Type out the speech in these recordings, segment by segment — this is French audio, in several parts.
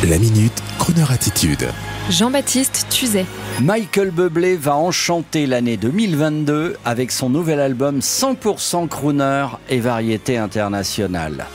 La Minute Crooner Attitude. Jean-Baptiste Tuzet. Michael Bublé va enchanter l'année 2022 avec son nouvel album 100% crooner et variété internationale.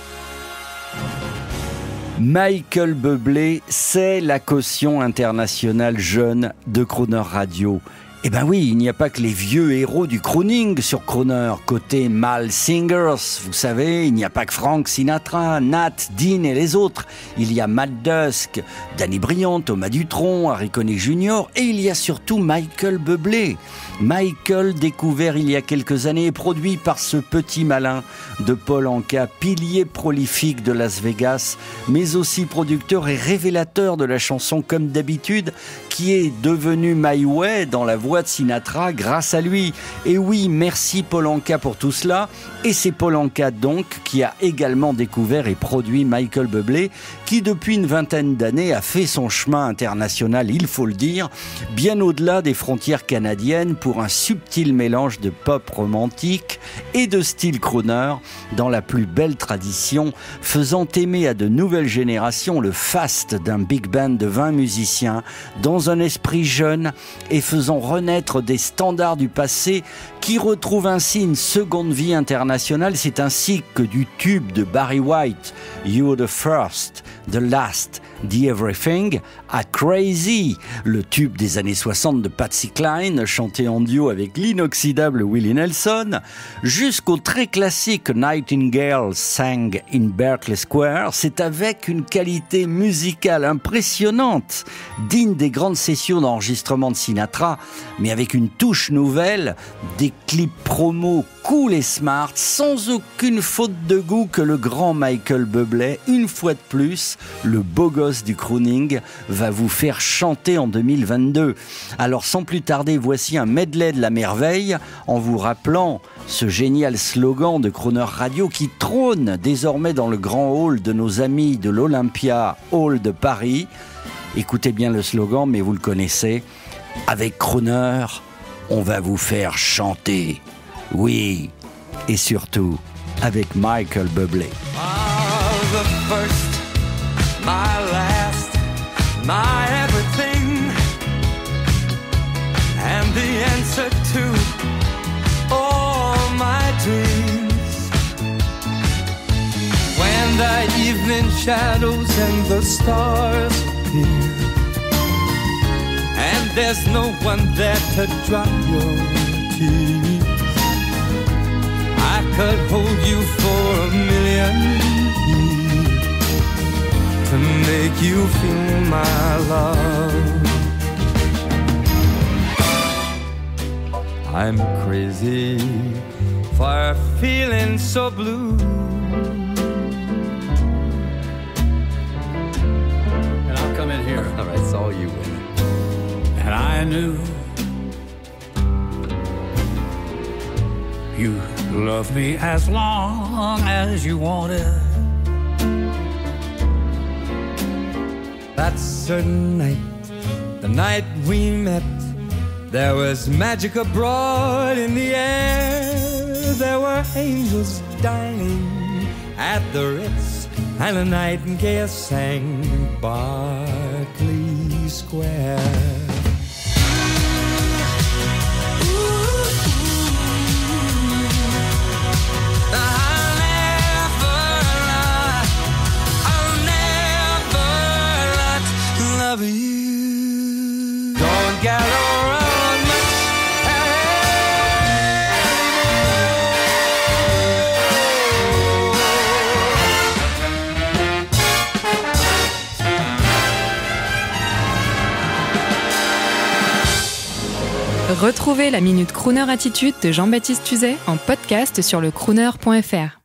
Michael Bublé, c'est la caution internationale jeune de Crooner Radio. Eh ben oui, il n'y a pas que les vieux héros du crooning sur Crooner. Côté male singers, vous savez, il n'y a pas que Frank Sinatra, Nat, Dean et les autres. Il y a Matt Dusk, Danny Bryant, Thomas Dutronc, Harry Connick Jr. et il y a surtout Michael Bublé. Michael, découvert il y a quelques années et produit par ce petit malin de Paul Anka, pilier prolifique de Las Vegas, mais aussi producteur et révélateur de la chanson Comme d'habitude, qui est devenue My Way dans la voix de Sinatra grâce à lui. Et oui, merci Paul Anka pour tout cela. Et c'est Paul Anka donc qui a également découvert et produit Michael Bublé, qui depuis une vingtaine d'années a fait son chemin international, il faut le dire, bien au-delà des frontières canadiennes pour un subtil mélange de pop romantique et de style crooner dans la plus belle tradition, faisant aimer à de nouvelles générations le faste d'un big band de 20 musiciens dans un esprit jeune et faisant renaître des standards du passé qui retrouvent ainsi une seconde vie internationale. C'est ainsi que du tube de Barry White, You're the First, The Last, The Everything, à Crazy, le tube des années 60 de Patsy Cline, chanté en duo avec l'inoxydable Willie Nelson, jusqu'au très classique Nightingale Sang in Berkeley Square. C'est avec une qualité musicale impressionnante, digne des grandes sessions d'enregistrement de Sinatra, mais avec une touche nouvelle, des clips promo cool et smart, sans aucune faute de goût, que le grand Michael Bublé, une fois de plus, le beau gosse du crooning, va vous faire chanter en 2022. Alors sans plus tarder, voici un medley de la merveille, en vous rappelant ce génial slogan de Crooner Radio qui trône désormais dans le grand hall de nos amis de l'Olympia Hall de Paris. Écoutez bien le slogan, mais vous le connaissez. Avec Crooner, on va vous faire chanter. Oui, et surtout avec Michael Bublé. The first, my last, my everything, and the answer to all my dreams. When the evening shadows and the stars appear, and there's no one there to dry your tears, I could hold you for a million years to make you feel my love. I'm crazy for feeling so blue, and I'll come in here. All right, it's all you, women. And I knew you loved me as long as you wanted. That certain night, the night we met, there was magic abroad in the air. There were angels dining at the Ritz, and a nightingale sang in Berkeley Square. You don't get around much Retrouvez la Minute Crooner Attitude de Jean-Baptiste Tuzet en podcast sur le crooner.fr.